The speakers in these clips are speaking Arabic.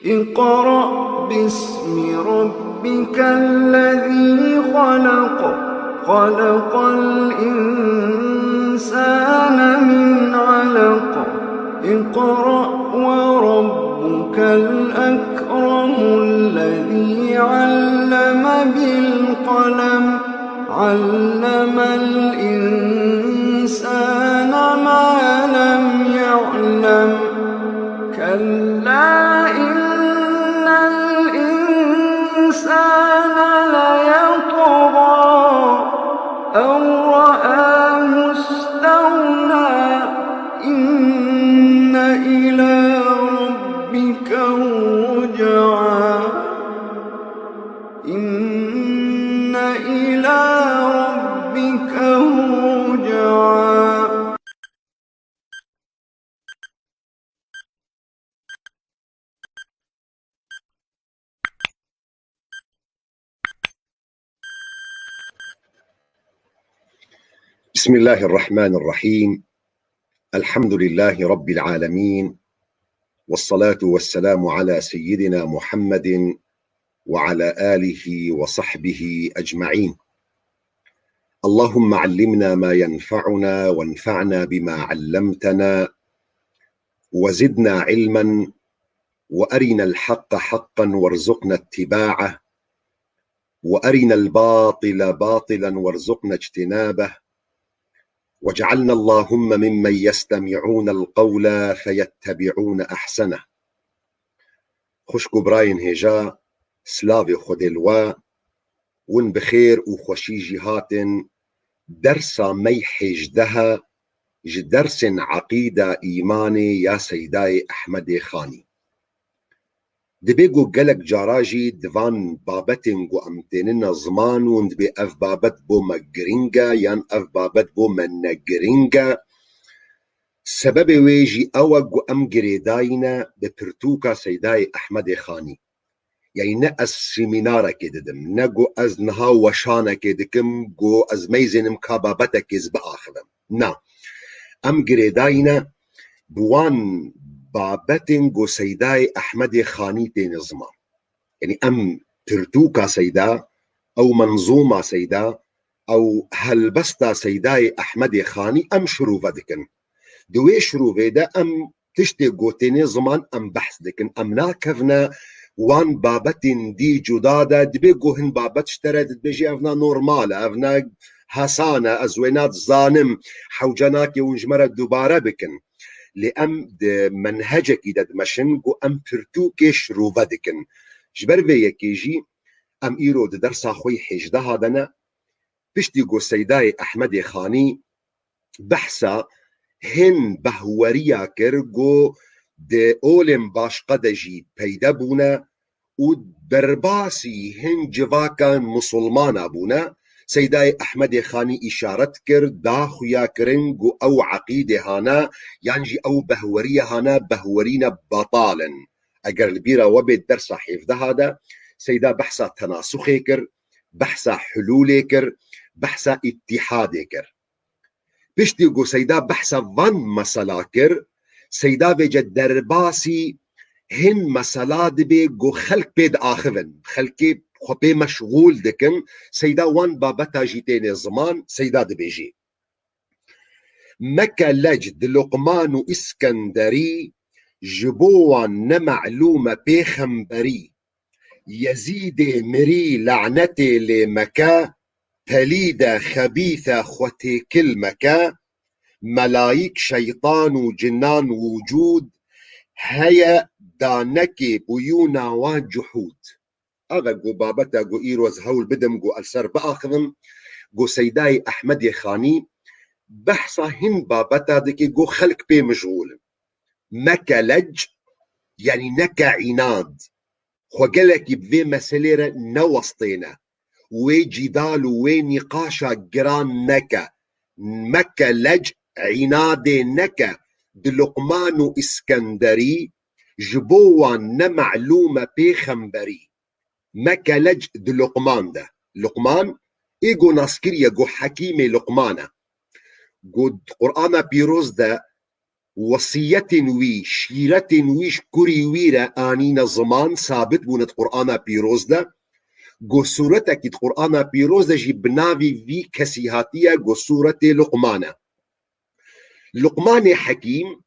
اقرأ باسم ربك الذي خلق خلق الإنسان من علق اقرأ وربك الأكرم الذي علم بالقلم علم الإنسان ما لم يعلم كلا إن الإنسان ليطغى أن رآه استغنى إن إلى ربك الرجعى إن إلى ربك الرجعى. بسم الله الرحمن الرحيم. الحمد لله رب العالمين، والصلاة والسلام على سيدنا محمد وعلى آله وصحبه أجمعين. اللهم علمنا ما ينفعنا وانفعنا بما علمتنا وزدنا علما، وأرنا الحق حقا وارزقنا اتباعه، وأرنا الباطل باطلا وارزقنا اجتنابه، واجعلنا اللهم ممن يستمعون القول فيتبعون احسنه. خوشكو براين هجا سلافي خودلوا ون بخير وخوشي جهاتن درسا ميح جدها جدرس عقيدة إيماني يا سيداي أحمد خاني دبيقو قلق جاراجي دفان بابتنقو أمتننا زمان وندبي أف بابت بو مقرنقا يان أف بابت بو منقرنقا سبب ويجي أوقو أمقري داينا ببرتوكا سيداي أحمد خاني يعني نأس سيمينارا كددم نقو أز نها وشانا كدكم قو أز ميزن مكابابتا كز بآخذم نا أمقري داينا بوان بابتنقو سيداي أحمد خاني تين زمان يعني أم ترتوكا سيدا أو منظومة سيدا أو هلبستا سيداي أحمد خاني أم شروفة دكن دوي شروفة دا أم تشتي قوتيني زمان أم بحث دكن أم ناكفنا وان بابتن دي جدادة دبيقو هن بابت اشترت بيجي أفنا نورمالة أفنا حسانة أزوينات ظانم حوجناكي ونجمرة دوبارة بكن لأم منهجك إذا دمشن قو أم ترتوكي شروفة دكن جبر في يكيجي أم إيرو درسا خوي حجده هادنا بشتي قو سيداي أحمد خاني بحثا هن بهوريا كرغو د اولم باش قدجي پیدا بونا و برباسي هن جواكا مسلمانا بونا سيداي أحمد خاني إشارت كر دا خويا كرنغو أو عقيدة هانا يعني أو بهورية هانا بهورينا بطالا أقر البيرة وبيت درس حفظ هذا سيدا بحثا تناسخي كر بحثا حلولي كر بحثا اتحادي كر بشتي قو سيدا بحثا فان مسلا كر سيدا بيجا درباسي هن مسلا دبي قو خلق بيد آخفن خلقي خبي مشغول دكن سيدا وان بابتا جيتين زمان سيدا دبيجي مكا لجد لقمان اسكندري جبوان نمعلومة بيخنبري يزيد مري لعنتي لمكا تليدة خبيثة خوتي كل مكا ملايك شيطان وجنان وجود هيا دانكي بيونا وجحود أغا قو بابتا قو إيروز هول بدم قو ألسر بآخذم قو سيداي أحمد خاني بحثا هن بابتا دكي قو خلق بي مشغول مكا لج يعني نكا عناد خوغلك بذي مسليرة نوسطينا وي جدال وي نقاشا جران نكا مكا لج عنادي نكا دلقمان اسكندري جبوان نمعلومة بيخنبري مكا لج دلقمان ده لقمان ايقو ناسكريا قو حكيمي لقمانا قد قرآن بيروز ده وصية وي شيرة ويش كوري ويرا آنين زمان ثابت بونت قرآن بيروز ده جو سورتك القرآن بيروز جي بناوي في كسيهاتية جو سورة لقمان. لقمان حكيم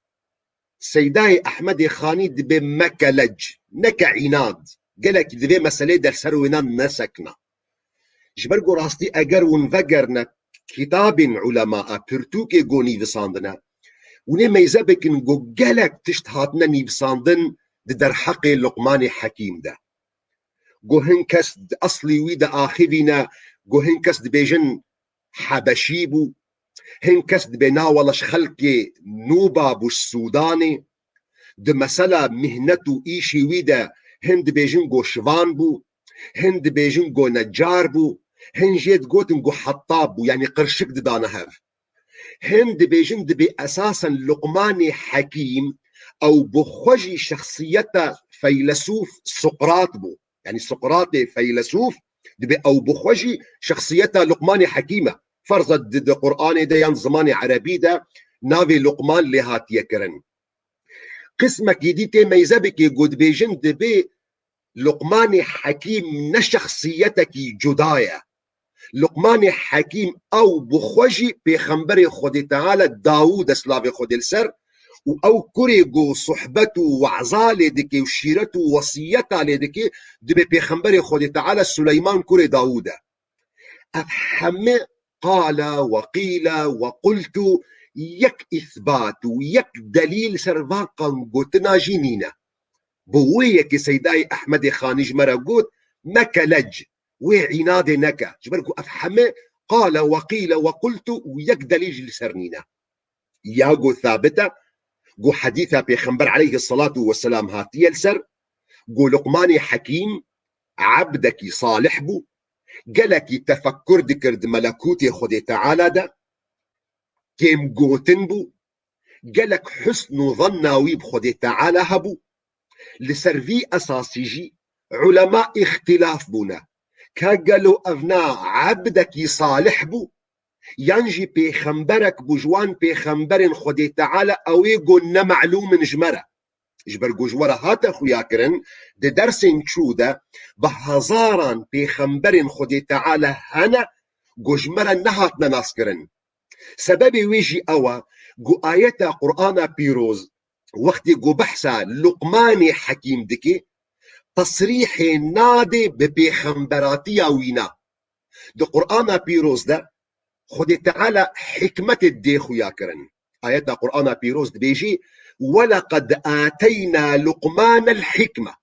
سيداي أحمد خاني دبي مكلج نكا عناد قالك دبي مسألة در سرونا نسكنا جبرقو راستي أجر ونفقرنا كتاب علماء برتوكي جو نيفساندنا ونما يزابكن جو قالك تشتهاتنا نيفساندن در حق لقمان حكيم ده جو هنكس أصلي ويدا آخذنا جو هنكس دبيجن حبشيبو هنكس دبناولش خلقي نوبا بوش سوداني د مسألة مهنتو إيشي ويدا هند بيجن جو شوان بو هند بيجن جو نجار بو هن جيت جوتن جو حطاب بو يعني قرشك دانا هاف هند بيجن دبي أساسا لقمان حكيم أو بخوجي شخصيته فيلسوف سقراط بو يعني سقراط فيلسوف دبي أو بخوجي شخصيته لقمان حكيمة فرضت د قرآن ده ين زمان عربي ده ناوي لقمان لهات يكرن قسمك يديتي ميزبك يقود بيجن دبي لقمان حكيم نشخصيتك جداية لقمان حكيم أو بخوجي بيخنبري خودي تعالى داود سلافي خودي السر أو كوريجو صحبته وعزالي دكي وشيرته وصيته لدكي دبي بيخنبري خودي تعالى سليمان كوري داود أفهم قال وقيل وقلت يك إثبات ويك دليل سرواقا قوتنا جنينة بويك سيداي أحمد خانج مرقود مكلج وعناد نكا جبركو أفهم قال وقيل وقلت ويك دليل سرنينة ياغو ثابتة قو حديثة بيخنبر عليه الصلاة والسلام هاتي السر قو لقمان حكيم عبدك صالح بو قالك تفكر دكرد ملكوتي خدي تعالى ده كيم قوتن بو قالك حسن ظناوي بخدي تعالى هبو لسرفي أساسيجي علماء اختلاف بونا كقالوا أفناء عبدك صالح بو ينجي بيخنبرك بجوان بيخنبرن خدي تعالى أو يقول معلوم جمرة جبرقو جوارا هاتا خويا كرن دي درسين شودا بهزاران بيخنبرن خدي تعالى هنا جمرة نهاتنا ناس كرن سببي ويجي أوا جو آياتا قرآن بيروز وقت جو بحثا لقمان حكيم دكي تصريح نادي ببيخنبراتيا وينا دي قرآن بيروز ده خدي تعالى حكمة الدي خويا كرن آيات قرآن بيروز بيجي ولقد آتينا لقمان الحكمة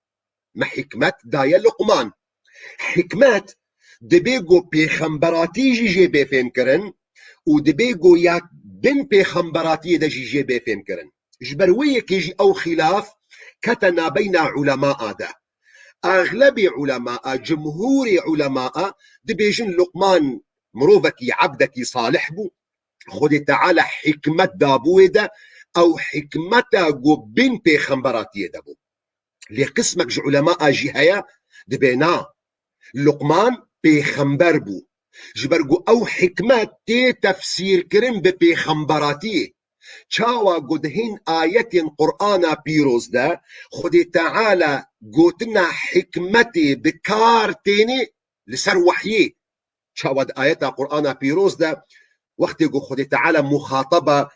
ما حكمة دايا لقمان حكمات دبيجو بيخنبراتي جي بفهم كرن ودبيجو ياك بن بيخنبراتي دا جي بفهم كرن جبرويك يجي أو خلاف كتنا بين علماء دا أغلب علماء جمهور علماء دبيجن لقمان مروفك عبدك صالح بو خدي تعالى حكمة دابوه ده أو حكمة جو بين بيخنبراتي دابو لقسمك علماء جهايا دبينا لقمان بيخنبر بو جبرقو أو حكمة تي تفسير كرم ببيخنبراتي چاوا قدهين آيات قرآن بيروز ده خدي تعالى قوتنا حكمتي بكارتيني لسر وحيي چاوا آيات قرآن بيروز ده وقت يقول خدي تعالى مخاطبة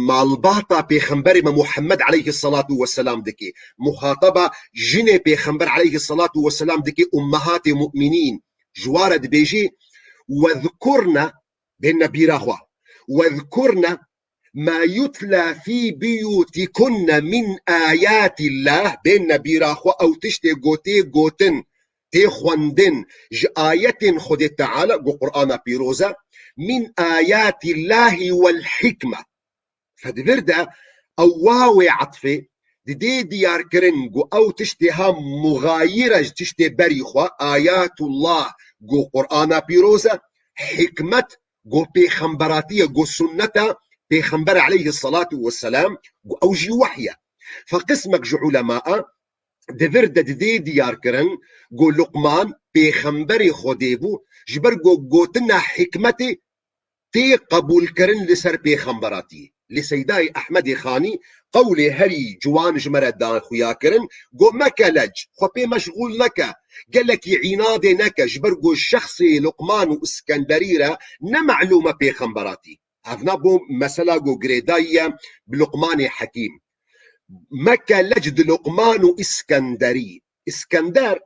مالباطة بيخنبري محمد عليه الصلاة والسلام دكي مخاطبة جنة بيخنبر عليه الصلاة والسلام دكي أمهات مؤمنين جوارد بيجي واذكرنا بين بيراهوا واذكرنا ما يتلى في بيوتكن من آيات الله بين بيراهوا أو تشتي قوتي قوتن تيخواندن آيات خدي تعالى قرآن بيروزة من آيات الله والحكمة فدبردا أو واوي عطفي دي ديار كرنجو أو تشتها مغايرة تشتي بريخوا آيات الله جو قرآن بيروزة حكمة جو بيخنبراتية جو سنة بيخنبر عليه الصلاة والسلام جو أو جي وحية فقسمك جو علماء دفرد دي ديار كرن جو لقمان بيخنبري خديبو جبر جو تنا حكمتي تي قبول كرن لسر بيخمبراتي لسيداي أحمد خاني قولي هري جوان جمرة دان خويا كرن قو مكا لج خبي مشغول نكا قالك عنادي نكا جبرقو الشخصي لقمان واسكندريرة نمعلومة بيخمبراتي هفنا بو مسلا قو قريداية بلقمان حكيم مكا لجد لقمان واسكندري اسكندر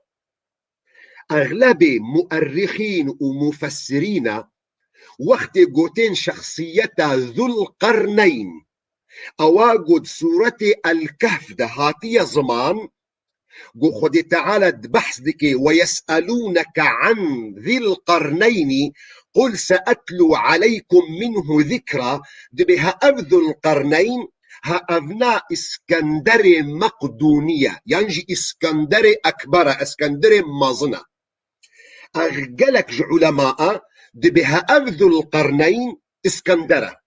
أغلب مؤرخين ومفسرين وقت قوتين شخصيتا ذو القرنين أواجد سورة الكهف ده هاتية زمان قو خد تعالى بحث دكي ويسألونك عن ذي القرنين قل سأتلو عليكم منه ذكرى دبها أبذو القرنين ها أبناء اسكندر مقدونية ينجي اسكندر أكبر اسكندر مازنة أغلق علماء دبها أبذو القرنين اسكندرة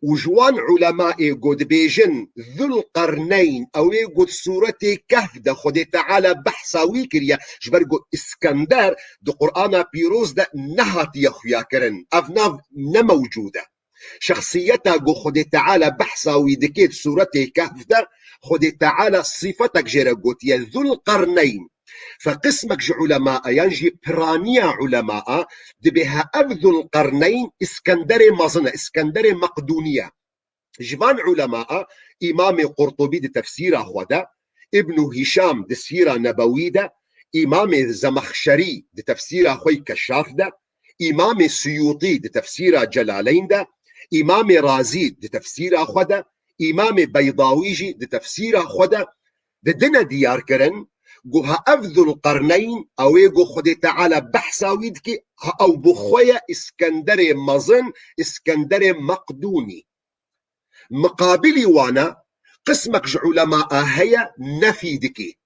وجوان علماء قد بيجن ذو القرنين أو قد سورة كهف ده خد تعالى بحثا ويكريا جبر قد اسكندر ده قرآن بيروز ده نهات يخويا كرن أفناف نموجودة شخصيتها قد خد تعالى بحثا ويدكيت سورة كهف ده خد تعالى صفتك جرى قد ذو القرنين فقسمك علماء ينجي برانيا علماء دبها أبذو القرنين اسكندري مازنة اسكندري مقدونية جبان علماء إمام قرطبي دي تفسيره هودا ابن هشام دي سيرة نبوي ده إمام زمخشري دي تفسيره خوي كشاف ده إمام سيوطي دي تفسيره جلالين ده إمام رازي دي تفسيره خودا إمام بيضاويجي دي تفسيره خودا دي دنا ديار كرن قوها أبذو القرنين أو يقو خدي تعالى بحثا ويدكي أو بخويا اسكندري مظن اسكندري مقدوني مقابلي وانا قسمك علماء هيا نفيدكي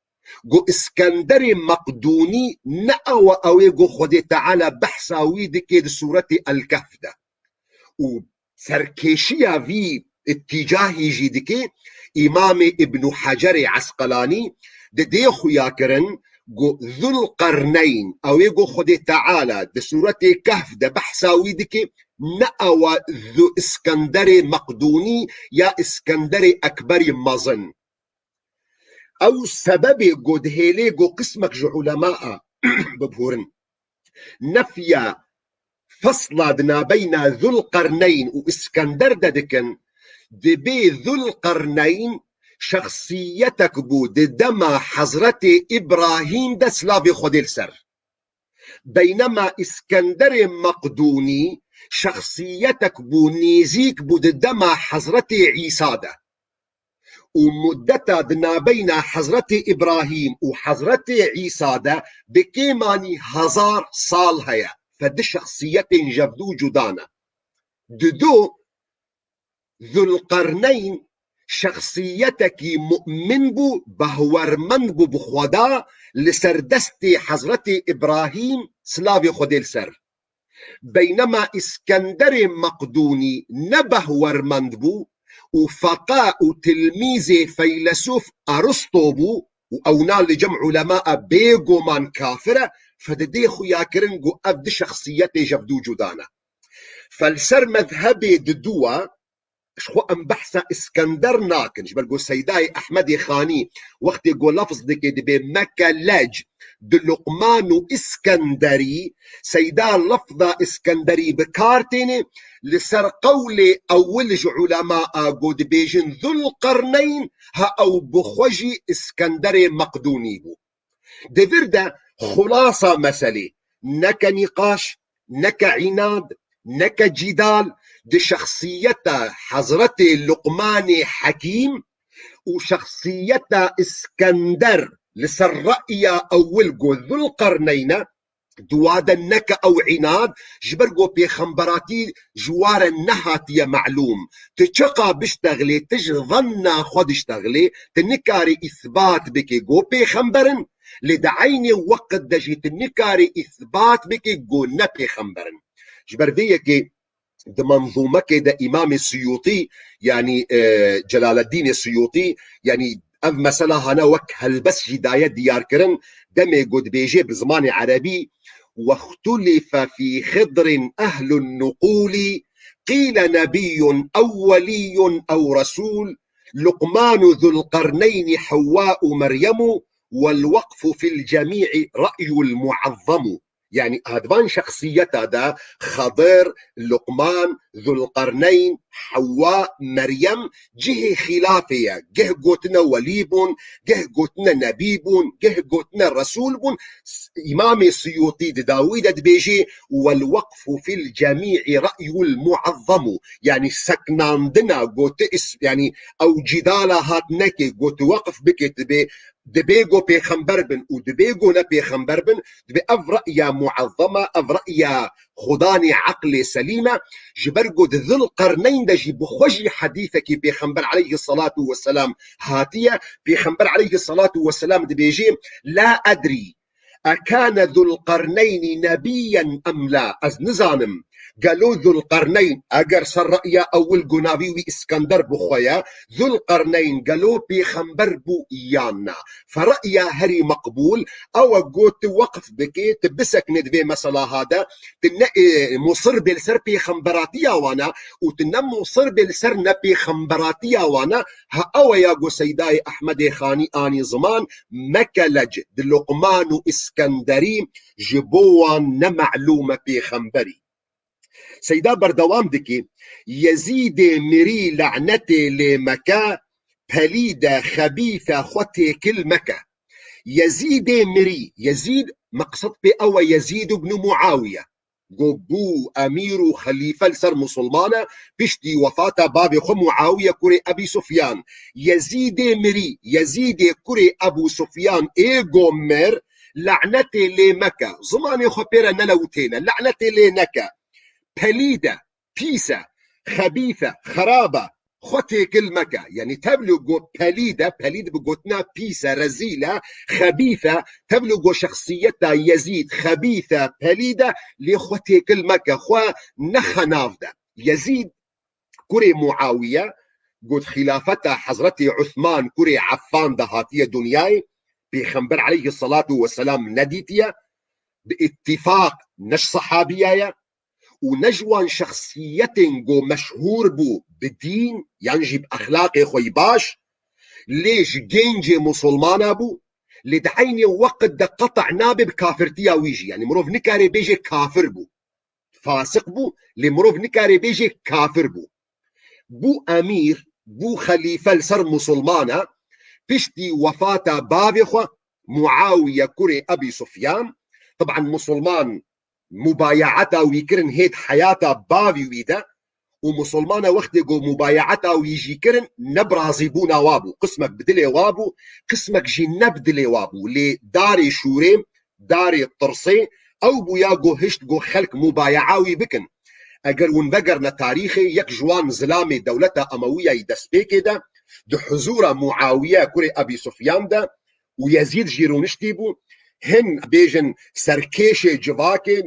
قو اسكندري مقدوني نأوى أو يقو خدي تعالى بحثا ويدكي دي سورة الكهف ده وسركيشيا في اتجاهي جيدكي إمام ابن حجر عسقلاني دي خويا كرن ذو القرنين او يقو خدي تعالى دي سورة كهف ده بحثا ويدك نأوى ذو اسكندري مقدوني يا اسكندري اكبر مظن او سبب قد هيلي قو قسمك علماء ببهورن نفيا فصل دنا بين ذو القرنين واسكندر دكن دبي ذو القرنين شخصيتك بود دما حضرت إبراهيم ده سلافي خود السر بينما اسكندر مقدوني شخصيتك بو نيزيك بود دما حضرت عيسى ده ومدتا دنا بين حضرت إبراهيم وحضرت عيسى ده بكيماني 1000 صال هيا فدي شخصيتين جبدو جدانا دو ذو القرنين شخصيتك مؤمن بو بهورمن بو بخودا لسردستي حضرت إبراهيم سلافي خديل سر بينما اسكندر مقدوني نبه ورمن بو وفقاء تلميذ فيلسوف أرسطو بو أو نال لجمع علماء بيغو من كافرة فددي خويا كرنجو أبد شخصيتي جفدو جدانا فالسر مذهبي ددوا شخو ام بحثا اسكندر ناكن جبرقو سيداي احمد خاني وقت يقول لفظ دكي دبي مكة لج دلقمان اسكندري سيدا لفظة اسكندري بكارتين لسر قولي اول علماء قد بيجن ذو القرنين ها او بخوجي اسكندري مقدوني بو دفردا خلاصة مسألة نكا نقاش نكا عناد نكا جدال دي شخصيتا حضرت لقمان حكيم وشخصيتا اسكندر لسر رأي أول ذو القرنين دوادا نكا أو عناد جبرقو بيخمبراتي جوار النهاتية معلوم تشقى بشتغلي تجظن خود اشتغلي تنكاري إثبات بكي جو بيخمبرن لدعيني وقت دجي تنكاري إثبات بكي جو نبي خمبرن جبر ديكي ده منظومة كده إمام السيوطي يعني جلال الدين السيوطي يعني مثلا هنا وك هلبس جداية ديار كرن دمي قد بيجي بزمان عربي واختلف في خضر أهل النقول، قيل نبي أو ولي أو رسول، لقمان ذو القرنين حواء مريم، والوقف في الجميع رأي المعظم. يعني هذوان شخصية هذا خضر، لقمان، ذو القرنين، حواء، مريم، جه خلافية، جه قوتنا وليبون، جه قوتنا نبيبون، جه قوتنا رسولبون. إمام السيوطي داوود دبيجي والوقف في الجميع رأي المعظم. يعني سكناندنا قوت يعني أو جدالة هاتنكي قوت وقف بك دبيغو بيخمبر بن ودبيغو نبيخمبر بن دبي أفرأي معظمة أفرأي خداني عقل سليمة جبرقود ذو القرنين دجي بخوجي حديثك بيخمبر عليه الصلاة والسلام هاتية. بيخمبر عليه الصلاة والسلام دبيجي لا أدري أكان ذو القرنين نبيا أم لا. أز نزانم قالوا ذو القرنين أجر سر رأي أول قنابي اسكندر بخويا ذو القرنين قالوا بيخمبر بو إيانا فرأي هري مقبول. أو قوت وقف بكي تبسك ندبي مثلا هذا مصر بالسر بيخمبراتيا وانا وتنم مصر بالسر نبي خمبراتيا وانا ها أو يا قو سيداي أحمد خاني آني زمان مكلج لقمان اسكندري جبوان نمعلومة بيخمبري. سيدا بردوام دكي يزيد مري لعنتي لمكا بليدة خبيثة خوتي كل مكا. يزيد مري يزيد مقصد بأو يزيد بن معاوية قبو أمير خليفة لسر مسلمانة بشتي وفاة بابي خو معاوية كوري أبي سفيان. يزيد مري يزيد كوري أبو سفيان إيغو مر لعنتي لمكا زماني خو بيرا نلوتينا لعنتي لنكا بليدة بيسة خبيثة خرابة خوتي كل مكة. يعني تبلغ بليدة بقوتنا بيسة رزيلة خبيثة تبلغ شخصيتها يزيد خبيثة بليدة لخوتي كل مكة خوا نخنافدة. يزيد كري معاوية قد خلافتها حضرتي عثمان كري عفان دهاتية دنياي بيخنبر عليه الصلاة والسلام نديتيا باتفاق نش صحابية ونجوان شخصيتين جو مشهور بو بالدين ينجي بأخلاقي خوي باش ليش جينجي مسلمان بو لدعيني وقت دا قطع نابب كافرتيا ويجي. يعني مروف نكاري بيجي كافر بو فاسق بو لمروف نكاري بيجي كافر بو أمير بو خليفة لسر مسلمانة بشتي وفاة بابخو معاوية كري أبي سفيان. طبعا مسلمان مبايعتها ويكرن هيد حياتها بابي ويدا ومسلمانة وقت يقول مبايعتها ويجي كرن نبرازي بونا وابو قسمك بدلي وابو قسمك جي نبدلي وابو لداري شوريم داري الطرسي او بوياقو هشت قو خلق مبايعاوي بكن. اگر ونبقرنا تاريخي يك جوان زلامي دولتها اموية يدسبيكي دا دو حزورة معاوية كوري ابي سفيان دا ويزيد جيرونشتي بو هن بيجن سركيشي جواكي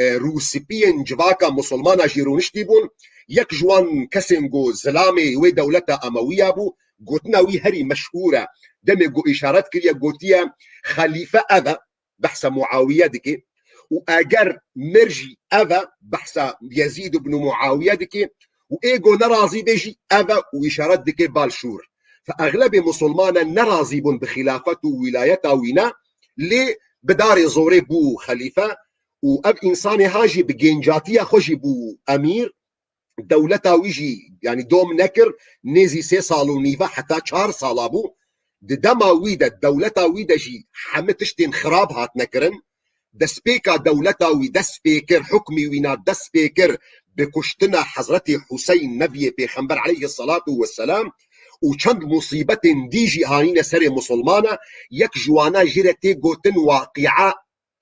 روسيبيين جواكا مسلمانا جيرونشتي بون يك جوان كسنجو زلامي وي دولتا أموية بو قوتنا وي هري مشهورة دمي قو إشارات كريا قوتيا خليفة أذا بحث معاوية دكي وأجر مرجي أذا بحث يزيد بن معاوية دكي وإيجو نرازي بيجي أذا وإشارات دكي بالشور. فأغلب مسلمانا نرازي بون بخلافته وولايته وينا لي بداري زوري بو خليفة وأب إنساني هاجي بجنجاتية خوشي بو أمير دولتا ويجي يعني دوم نكر نيزي 3 سال ونيفا حتى 4 سال أبو دما ويدا دولتا ويدا جي حمتشتين خراب هات نكرن دسبيكا دولتا ودسبيكر حكمي وينا دسبيكر بكشتنا حضرتي حسين نبي بيخنبر عليه الصلاة والسلام وچند مصيبة ديجي هانين سري مسلمانة يك جوانا جيرتي قوتن واقعة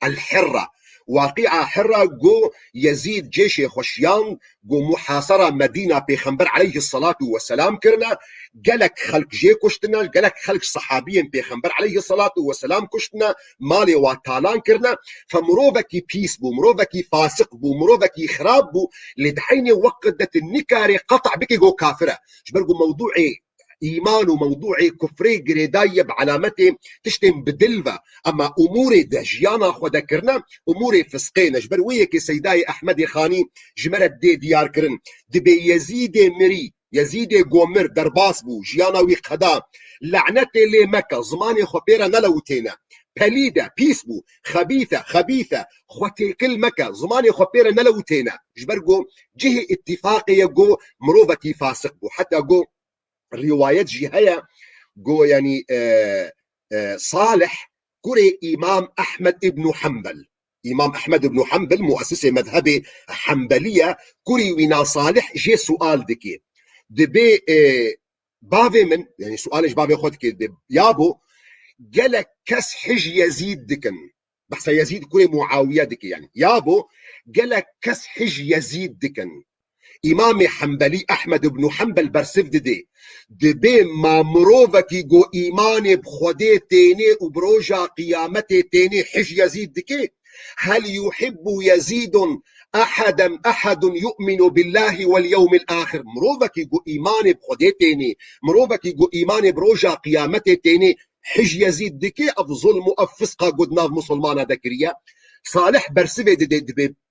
الحرة واقعة حرة جو يزيد جيش خشيان جو محاصرة مدينة بيخنبر عليه الصلاة والسلام كرنا قالك خلق جي كشتنا قالك خلق صحابيين بيخنبر عليه الصلاة والسلام كشتنا مالي واتالان كرنا فمروبكي بيس بو مروبكي فاسق بو مروبكي خراب بو لدحيني وقت دت النكاري قطع بكي جو كافرة جبرقو موضوعي إيمان وموضوع كفري قريداية بعلامته تشتم بدلفة، أما أمور دجيانا خود كرنا أمور فسقين جبر ويك سيداي أحمد خاني جمرت دي ديار كرن دبي يزيد مري يزيد قومر درباس بو جيانا ويقدا لعنته لمكة زماني خبيرا نلوتينا پلیده پیس بو خبیثه خوتی کل مکه زمانی خبیره نلوتینا جبر گو جه اتفاقی گو مروفتی فاسق بو حتى گو روايات جهية جو يعني صالح كري إمام أحمد بن حنبل، إمام أحمد بن حنبل مؤسس مذهب حنبلية كري ونا صالح جي سؤال دكي دبي بافي من يعني سؤالش بافي خود كي يابو قالك كس حج يزيد دكن بحث يزيد كري معاوية دكي يعني يابو قالك كس حج يزيد دكن إمام حنبلي أحمد بن حنبل برسف دبي ما مروفكي جو إيمان بخودي تيني وبروجا قيامتي تيني حج يزيد دكي هل يحب يزيد أحد يؤمن بالله واليوم الآخر مروفكي جو إيمان بخودي تيني مروفكي جو إيمان بروجا قيامتي تيني حج يزيد دكي أفظلم أفسقا قدنا مسلمانا ذكريا صالح برسبه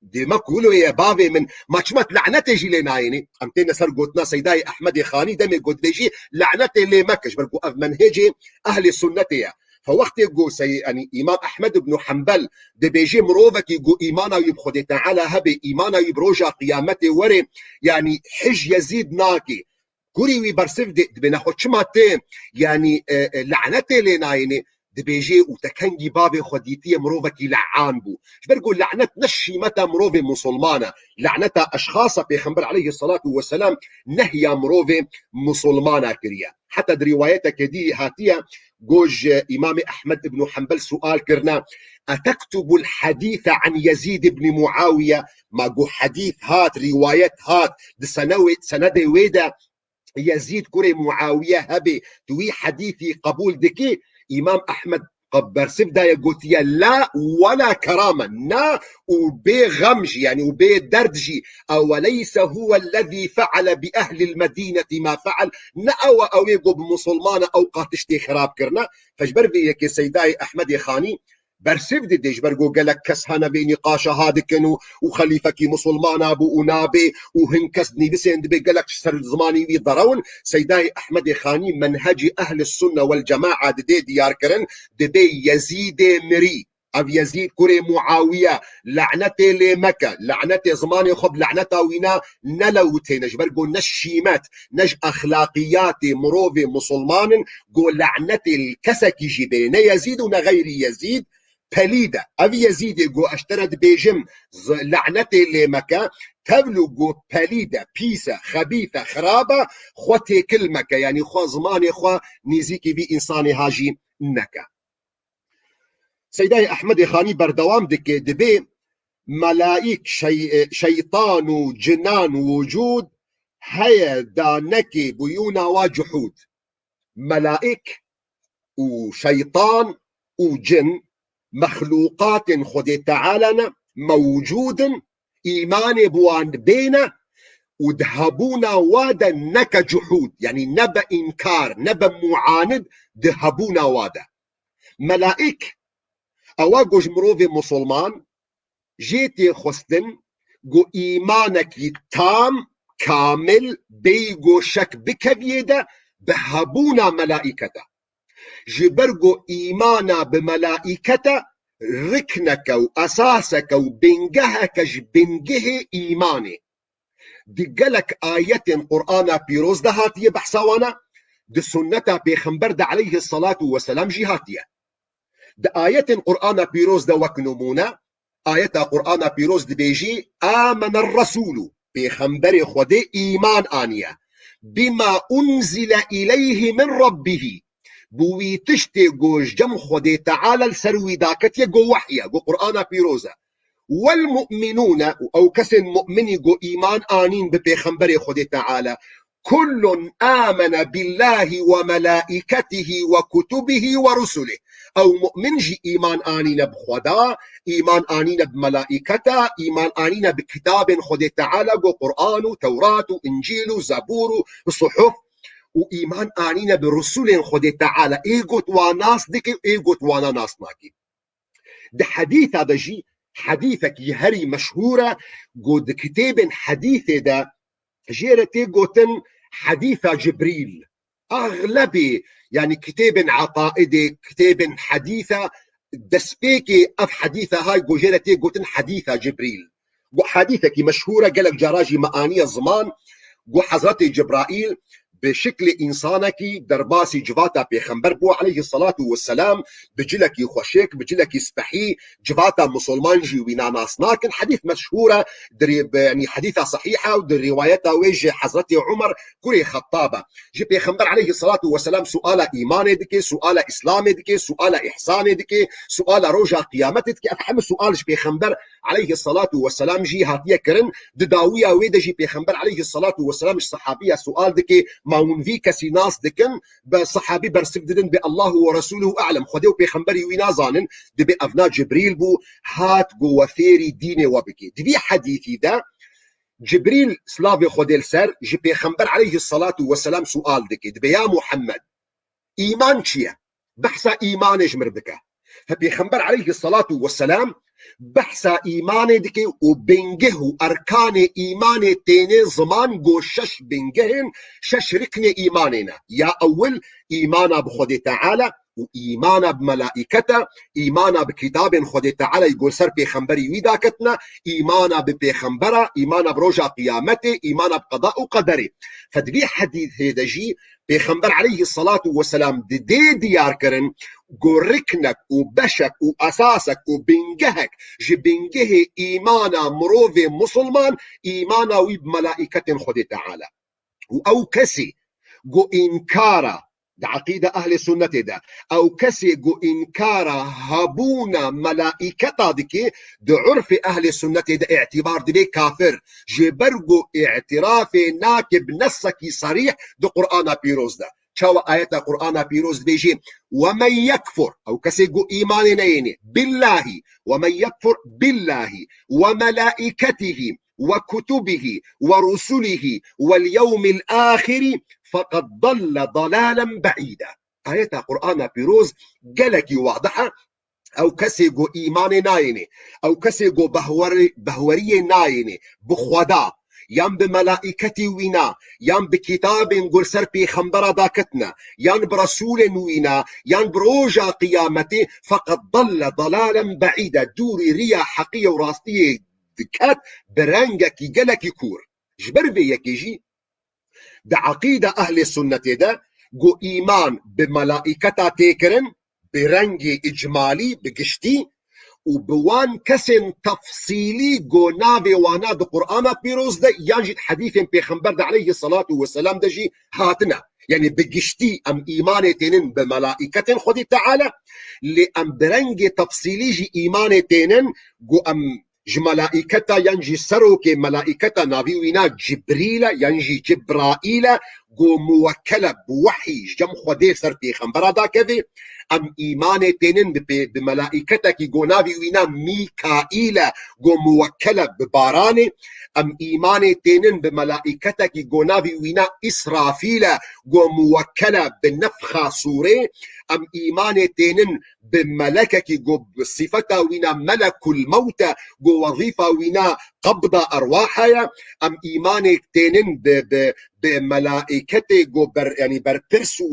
دي مكولو يا بابي من ماچمت لعنته جي لنايني امتين سر قوتنا سيداي احمد خاني دمي قد بيجي لعنته اللي مكش برقو اف منهجي اهل السنه يا فوقت يقول سي يعني امام احمد بن حنبل دي بيجي مروفك يقول ايمانا يبخدي تعالى هبي ايمانا يبروجا قيامته وري يعني حج يزيد ناكي كوري برسف دي بناخد شماتين يعني لعنته لنايني دبيجي وتكنجي بابي خديتي مروفكي لعان بو برقول لعنت نشي متى مروفي مسلمانة لعنتها أشخاص بيخنبر عليه الصلاة والسلام نهي مروفي مسلمانة كريا حتى روايتك دي هاتية جوج إمام أحمد بن حنبل سؤال كرنا أتكتب الحديث عن يزيد بن معاوية ما جو حديث هات روايات هات سندي ويدا يزيد كري معاوية هبي توي حديثي قبول دكي إمام أحمد قبر سبدا يقولتيا لا ولا كرامة نا وبغمج يعني وبدردجي أوليس هو الذي فعل بأهل المدينة ما فعل نأو أو يقب مسلمان أو قاتشتي خراب كرنا فجبر بيك سيداي أحمد خاني برسف دي جبرقو قالك كسهنا بنقاش هذا كانوا وخليفكي مسلمان ابو انابي وهنكسني بسين دبي قالك سر زماني ضرون سيداي احمد خاني منهج اهل السنه والجماعه دي ديار كرن دي يزيد مري اب يزيد كري معاويه لعنته لمكه لعنته زماني خب لعنته وينا نلوتي نجبرقو نشيمات نج اخلاقيات مروفي مسلمان قو لعنته الكسكي جبين يزيد غير يزيد پلیده او یزید گو اشترد بیجم لعنتی لمکه تبلو گو پلیده پیسه خبیثه خرابه خوته کل مکه یعنی خو زمان خو نزیکی بی انسانی هاجی نکه سیدای احمد خانی بردوام دکه دبی ملائک شیطان و جنان وجود هيا دانكي بيونا وجحود ملائك وشيطان وجن مخلوقات خد تعالى موجود إيمان بوان بينا ودهبونا وادا نك جحود يعني نبا إنكار نبا معاند دهبونا وادا ملائك أواجوج مروفي مسلمان جيتي خستن جو إيمانك تام كامل بيجو شك بكبيدة بهبونا ملائكته جبرجو إيمانا بملائكته ركنك وأساسك وبنجهك جبنجه إيماني دقلك آية قرآن بيروز دهاتية بحساوانا دي سنة بيخنبر دا عليه الصلاة والسلام جهاتية دا آية قرآن بيروز دا وكنمونا آية قرآن بيروز دي بيجي آمن الرسول بيخنبر خودي إيمان آنية بما أنزل إليه من ربه بوي تشتي جوج جم خودي تعالى السروي داكت يجو وحيا جو قرآن بيروزة والمؤمنون أو كسن مؤمني جو إيمان آنين ببيخنبر خودي تعالى كل آمن بالله وملائكته وكتبه ورسله أو مؤمن جي إيمان آنين بخدا إيمان آنين بملائكته إيمان آنين بكتاب خودي تعالى جو قرآن توراة إنجيل زبور صحف وإيمان آنينا برسول خود تعالى إيغوت وناس دكي إيغوت وانا ناس ناكي. ده حديث هذا جي حديثك يهري مشهورة قد كتاب حديث ده جيرتي قوتن حديث جبريل أغلبي يعني كتاب عقائدي كتاب حديثة دسبيكي أف حديثة هاي جيرتي قوتن حديث جبريل وحديثك مشهورة قالك جراجي مآنية زمان حضرت جبرائيل بشكل إنسانك درباسي جواتا بيخنبر بو عليه الصلاة والسلام بجلك يخشيك بجلك يسبحي جواتا مسلمان جي وينا ناس لكن حديث مشهورة يعني حديثة صحيحة ودر روايتها ويجي حضرت عمر كوري خطابة جي بيخنبر عليه الصلاة والسلام سؤال إيمان دكي سؤال إسلام دكي سؤال إحسان دكي سؤال رجع قيامتك أفهم سؤال جي بيخنبر عليه الصلاة والسلام جي هاتية كرن دداوية ويدا جي بيخنبر عليه الصلاة والسلام الصحابية سؤال دكي ما ونفي كسي ناس دكن بصحابي برسبدن بالله ورسوله أعلم خديو بيخنبري وينازانن دبي أفنا جبريل بو هات جو وثيري ديني وبكي دبي حديثي ده جبريل سلافي خديل سر جي بيخنبر عليه الصلاة والسلام سؤال دكي دبي يا محمد إيمان شيا بحث إيمان جمر بك فبيخنبر عليه الصلاة والسلام بحث إيمان دكي وبنجه أركان إيمان تاني زمان جو شش بنجهن شش ركن إيماننا يا أول إيمانا بخد تعالى وإيمانا بملائكته إيمانا بكتاب خد تعالى يقول سر بيخنبري ويداكتنا إيمانا ببيخنبرة إيمانا برجع قيامته إيمانا بقضاء وقدره فدبي حديث هيدا جي بيخنبر عليه الصلاة والسلام دي ديار كرن قركنك وبشك وأساسك وبنجهك جبنجه إيمانا مروفي مسلمان إيمانا وبملائكة خد تعالى أو كسي جو إنكارا ده عقيدة أهل السنة ده أو كسي جو إنكارا هبونا ملائكة دكي ده عرف أهل السنة ده اعتبار دي كافر جبرجو اعتراف ناكب نسكي صريح ده قرآن بيروز ده شو آيات القرآن بيروز بيجي ومن يكفر أو كسيقو إيمان نيني بالله ومن يكفر بالله وملائكته وكتبه ورسله واليوم الآخر فقد ضل ضلالا بعيدا آيات القرآن بيروز قالك واضحة أو كسيقو إيمان نايني أو كسيقو بهوري نايني بخودا يان بملائكتي وينا يان بكتاب نقول سر بيخنبرة داكتنا يان برسول وينا يان بروجا قيامتي فقد ضل ضلالا بعيدا دوري ريا حقية وراستية دكات برانجك يقلك يكور جبر بيك يجي ده عقيدة أهل السنة ده جو إيمان بملائكتا تيكرن برنجي إجمالي بقشتي وبوان كسن تفصيلي جو نافي وانا دو قرآن بيروز ده ينجد حديث بيخنبر ده عليه الصلاة والسلام ده جي هاتنا يعني بقشتي أم إيمان تينن بملائكة خدي تعالى لأم برنج تفصيلي جي إيمان تينن جو أم ملائكة ينجي سروك ملائكة نافي وينا جبريل ينجي جبرائيل جو موكلة بوحي جم خدي سر بيخنبر ده كذي أم إيمان تنين بملائكتك جو نافي وينا ميكائيل جو موكلة بباراني أم إيمان تنين بملائكتك جو نافي وينا إسرافيل جو موكلة بالنفخة سوري أم إيمان تنين بملكك جو بصفتا وينا ملك الموت جو وظيفة وينا قبض أرواحها أم إيمان تنين بملائكته جو يعني بربرس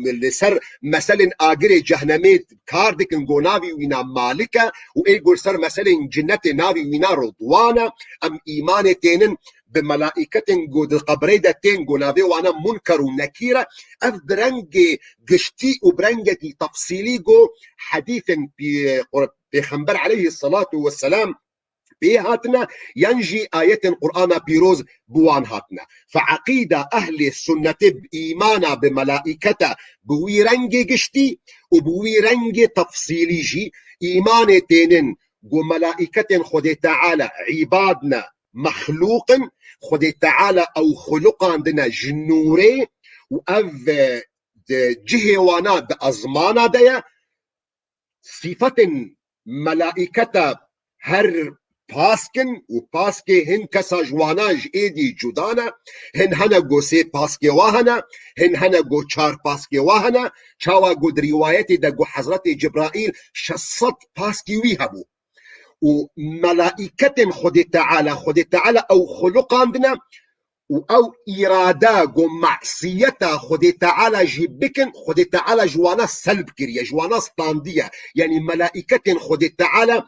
لسر مثلا آجري جهنميت كاردك نجو نافي وينا مالكة وإيجور سر مثلا جنة نافي وينا رضوانا أم إيمان تينن بملائكة نجو القبريدة تنجو نافي وانا منكر ونكيرة أف برنجي قشتي وبرنجتي تفصيلي جو حديث بخنبر عليه الصلاة والسلام بهاتنا ينجي آية القرآن بيروز بوان هاتنا فعقيدة أهل السنة بإيمانا بملائكة بويرنجي قشتي وبويرنجي تفصيلي جي إيمان تينن جو ملائكة خد تعالى عبادنا مخلوق خد تعالى أو خلق عندنا جنوري وأف جهوانات أزمانا ديا صفة ملائكة هر پاسکن و پاسکی هن کسا جواناج ایدی جدانا هن هنه گو سی پاسکی واهنا هن هنه گو چار پاسکی واهنا چاوا گو در روایتی دا گو حضرت جبرائیل 600 پاسکی وی هبو و ملائکت خود تعالی او خلقاندنا او اراده گو معصیتا خود تعالی جی بکن خود تعالی جوانا سلب کریه جوانا ستاندیه یعنی ملائکت خود تعالی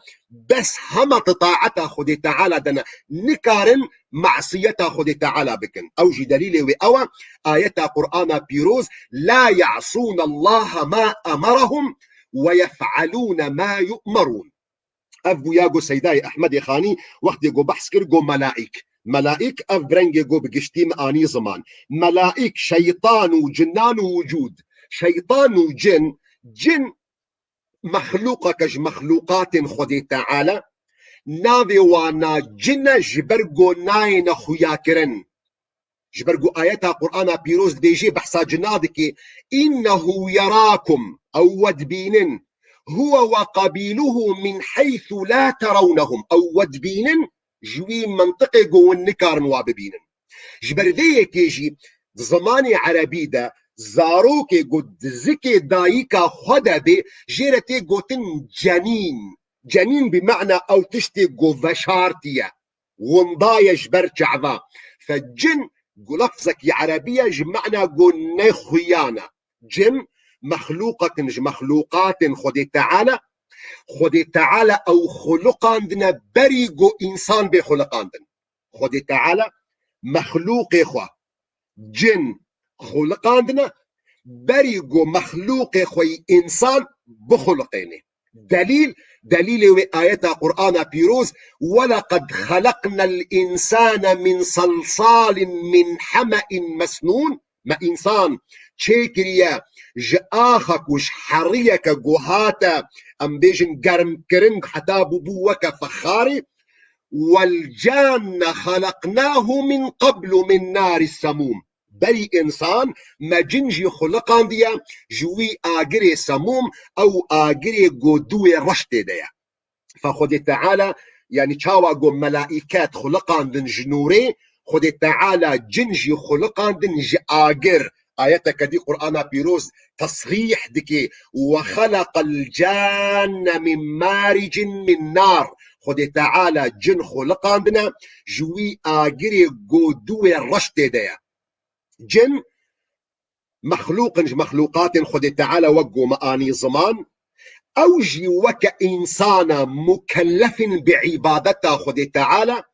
بس همه طاعتا خود تعالی دنا نکارن معصیتا خود تعالی بکن او جی دلیل و او آیتا قرآن پیروز لا يعصون الله ما امرهم ويفعلون ما يؤمرون ابو یاگو سیدای احمد خانی وقتی گو بحث کر گو ملائک اف برنگ گو بگشتیم آنی زمان ملائک شیطان و جنان و وجود شیطان و جن مخلوق کج مخلوقات خود تعالی ناوی وانا جن جبرگو ناین خویا کرن جبرگو آیتا قرآن پیروز بیجی بحثا جناد که انه یراکم او ودبینن هو وقبيله من حيث لا ترونهم او ودبينن جوي منطقه جو النكار مواببينن جبرديه كيجي زماني عربي دا زاروكي قد زكي دايكا خدا بي جيرتي قوتن جنين بمعنى او تشتي قو فشارتيا ونضايا جبر جعضا فالجن قو لفظك عربية جمعنا قو نخيانا جن مخلوقات خود تعالی او خلقاندن بریگو انسان به خلقاندن خود تعالی مخلوق خوا جن خلقاندن بریگو مخلوق خوی انسان بخلقینه دلیل و آیت قرآن پیروز ولقد خلقنا الانسان من صلصال من حمأ مسنون ما انسان چه کریه جآخكوش حريك جوهاتا ام بيجن قرم كرنج حتى ببوك فخاري والجان خلقناه من قبل من نار السموم بري انسان ما جنجي خلقان ديا جوي آجري سموم او آجري قدوي رشت ديا فخد تعالى يعني تشاوا جو ملائكات خلقان دن جنوري خد تعالى جنجي خلقان دن آجر آياتك دي قرآن بيروز تصريح دكي وخلق الجان من مارج من نار خد تعالى جن خلقان دنا جوي آجري قدوي رشت ديا جن مخلوقات خد تعالى وقو مآني زمان أوجي وك إنسان مكلف بعبادته خد تعالى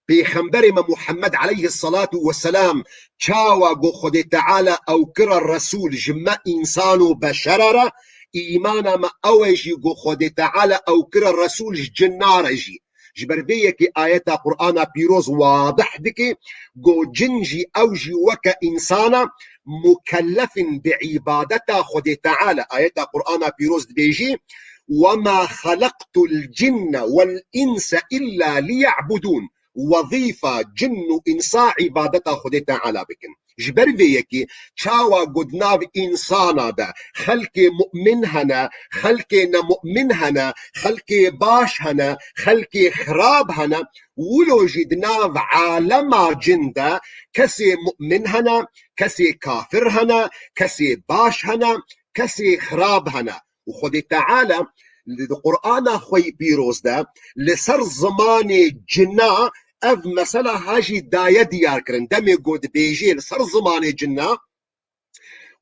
بيخنبر محمد عليه الصلاة والسلام چاوا گو خود تعالى او كر الرسول جمع إنسانو بشرر إيمانا ما أوجي گو خود تعالى او كر الرسول جنار جي جبرديك آيات قرآن بيروز واضح دكي گو جنجي أوجي وك إنسانا مكلف بعبادته خود تعالى آيات قرآن بيروز بيجي وما خلقت الجن والإنس إلا ليعبدون وظيفة جن إنسا عبادتا خود تعالى بكن جبر ويكي چاوا قدناو إنسانا دا خلق مؤمن هنا خلق نمؤمن هنا خلق باش هنا خلق خراب هنا ولو جدناو عالم جندا كسي مؤمن هنا كسي كافر هنا كسي باش هنا كسي خراب هنا وخود تعالى القرآن خوي بيروز دا لسر زمان جنا اف مثلا هاجي داية ديار كرن دمي قود بيجي لسر زمان جنا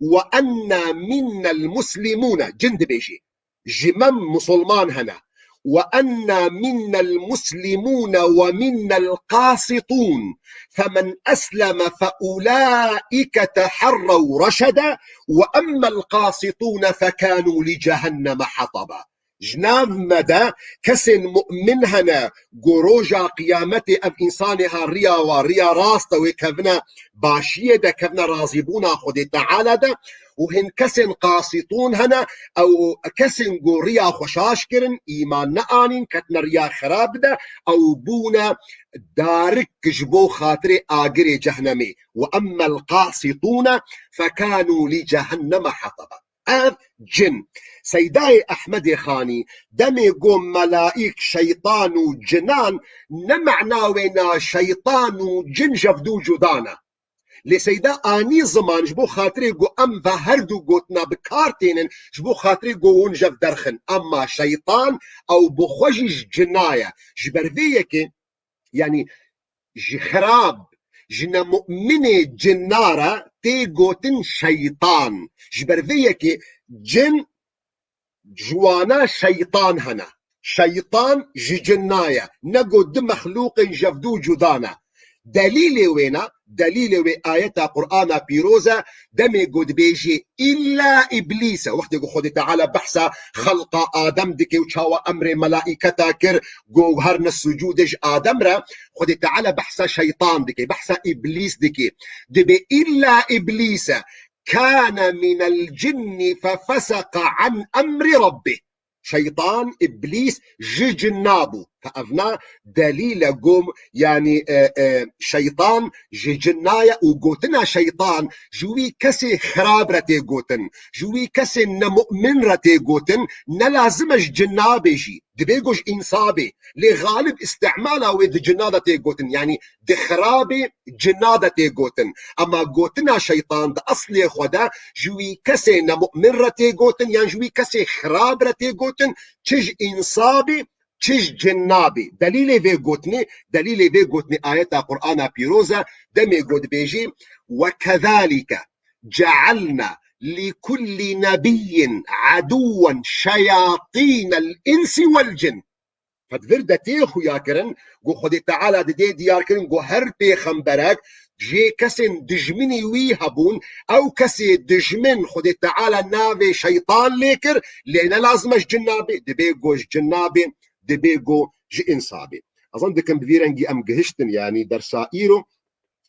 وأن منا المسلمون جند بيجي جمم مسلمان هنا وأن منا المسلمون ومنا القاسطون فمن أسلم فأولئك تحروا رشدا وأما القاسطون فكانوا لجهنم حطبا جناب مدى كسن مؤمن هنا قروجا قيامتي ام انسانها ريا وريا راستا وكفنا باشيه دا كفنا رازبونا خدي تعالى دا وهن كسن قاسطون هنا او كسن قوريا خشاش كرن ايمان نآنين كتنا ريا خراب دا او بونا دارك جبو خاطري آقري جهنمي واما القاسطون فكانوا لجهنم حطبا جن سيداي أحمد خاني دمي قوم ملائك شيطان وجنان نمعنا وينا شيطان وجن جفدو جدانا لسيدا آني زمان جبو خاطري قو أم هردو قوتنا بكارتين جبو خاطري قو ونجف درخن أما شيطان أو بخوجج جناية جبرفيك يعني جخراب جنا مؤمنة جنارة تي قوتن شيطان جبرفيك جن جوانا شيطان هنا شيطان جناية نقود مخلوق جفدو جدانا دليل وينا دليل وي آية قرآن بيروزة دمي قد بيجي إلا إبليس وقت يقول خد تعالى بحث خلق آدم دكي وشاوى أمر ملائكة كر قو هرن السجودج آدم را خد تعالى بحث شيطان دكي بحث إبليس دكي دبي إلا إبليس كان من الجن ففسق عن أمر ربه شيطان إبليس جنابو فأفنا دليل قوم يعني شيطان جناية وقوتنا شيطان جوي كسي خراب رتي قوتن جوي كسي نمؤمن رتي قوتن نلازمش جنابيجي دبيقوش إنصابي لغالب استعمالها ويد جنادة قوتن يعني دخرابي جنادة قوتن أما قوتنا شيطان دا أصلي خدا جوي كسي نمؤمن رتي قوتن يعني جوي كسي خراب رتي قوتن تج إنصابي تش جنابي دليل في قوتني آية قرآن بيروزة دمي قد بيجي وكذلك جعلنا لكل نبي عدوا شياطين الإنس والجن فتفرد تيخو يا كرن قو خدي تعالى دي ديار كرن قو هر بيخمبرك جي كسن دجمني ويهبون او كسي دجمن خدي تعالى نافي شيطان ليكر لأن لازمش جنابي دبيقوش جنابي دبيقو جي انصابي اظن دكم بفيرنجي ام جهشتن يعني درسائيرو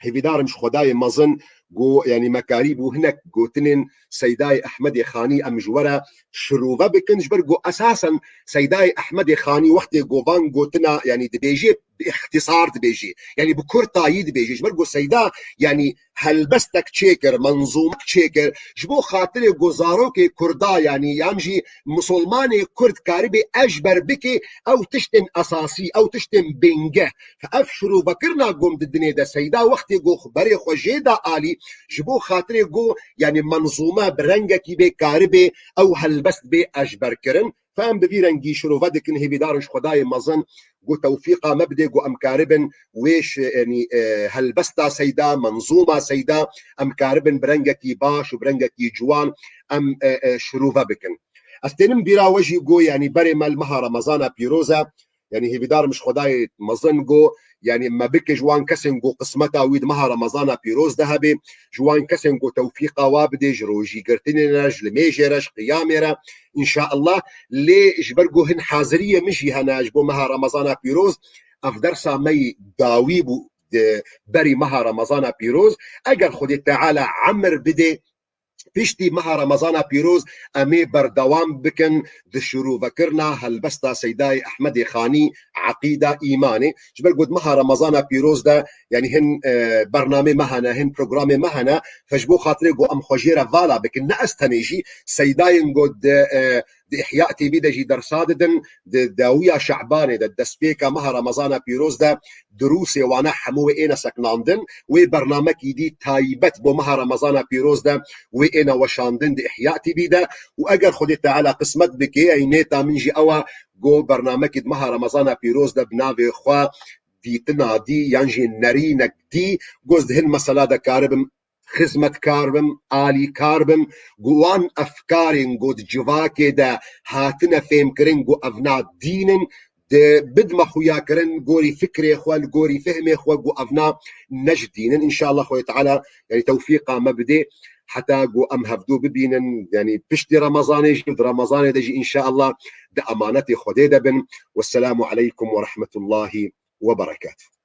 هيفيدار مش خداي مظن جو يعني مكاريبو هناك جوتنين سيداي احمد خاني ام جورا شروفا بكنج برجو اساسا سيداي احمد خاني وقت جوفان جوتنا يعني دبيجي باختصار دبيجي يعني بكور تايد بيجي برجو سيدا يعني هلبستك تشيكر منظومك تشيكر جبو خاطر جوزاروك كردا يعني يمجي مسلماني كرد كاربي اجبر بكي او تشتم اساسي او تشتم بنجه فافشروا بكرنا قوم الدنيا ده سيدا وقت جو خبري خوجيدا الي جبو خاطر جو يعني منظومه برنجكي بي كاربي او هلبست بي اجبر كرن فام بفيرنجي شروفا دكن هي بدارش خداي مظن جو توفيقا مبدأ جو أمكاربن ويش يعني هلبستا سيدا منظومة سيدا أمكاربن برنجكي باش وبرنجكي جوان أم شروفا بكن استنم بيرا وجي جو يعني بري مال مها رمضان بيروزا يعني هي بدار مش خداي مظن جو يعني ما بك جوان كسن جو قسمتا ويد مها رمضان بيروز ذهبي جوان كسن جو توفيقا وابدي جروجي قرتني نجل ميجرش قيامرا ان شاء الله لي جبرجو هن حاضريه مشي هنا جبو مها رمضان بيروز افدرسا مي داويبو بري مها رمضان بيروز اگر خدي تعالى عمر بدي بيشتي مها رمضان بيروز امي بردوام بكن دشرو فكرنا هلبستا سيداي احمد خاني عقيده ايماني جبل قد مها رمضان بيروز ده يعني هن برنامج مهنا هن بروجرام مهنا فجبو خاطري قو ام خجيره فالا بكن ناستنيجي سيداي قد دي احياء تي بي دجي درساددن داويه شعباني دسبيكا مها رمضان بيروز ده دروسي وانا حمو اينا سكناندن وبرنامج دي تايبت بو مها رمضان بيروز ده وانا وشاندن دي احياء تي بي ده واجر خدي تعالى قسمت بكي عينيتا منجي اوا جو برنامج مها رمضان بيروز ده بنافي خوا دي تنادي ينجي نرينك دي جوز هن مساله ده كاربم خدمة كاربم آلي كاربم جوان أفكارين جود جواكي دا هاتنا فهم كرين جو أفنا دينن ده بدما خويا كرين جوري فكري خوال جوري فهمي خوال جو أفنا نجدينن إن شاء الله خويا تعالى يعني توفيقا مبدي حتى جو أم هفدو ببينن يعني بشتي رمضان يجي رمضان يجي إن شاء الله ده أمانتي خديدة بن والسلام عليكم ورحمة الله وبركاته.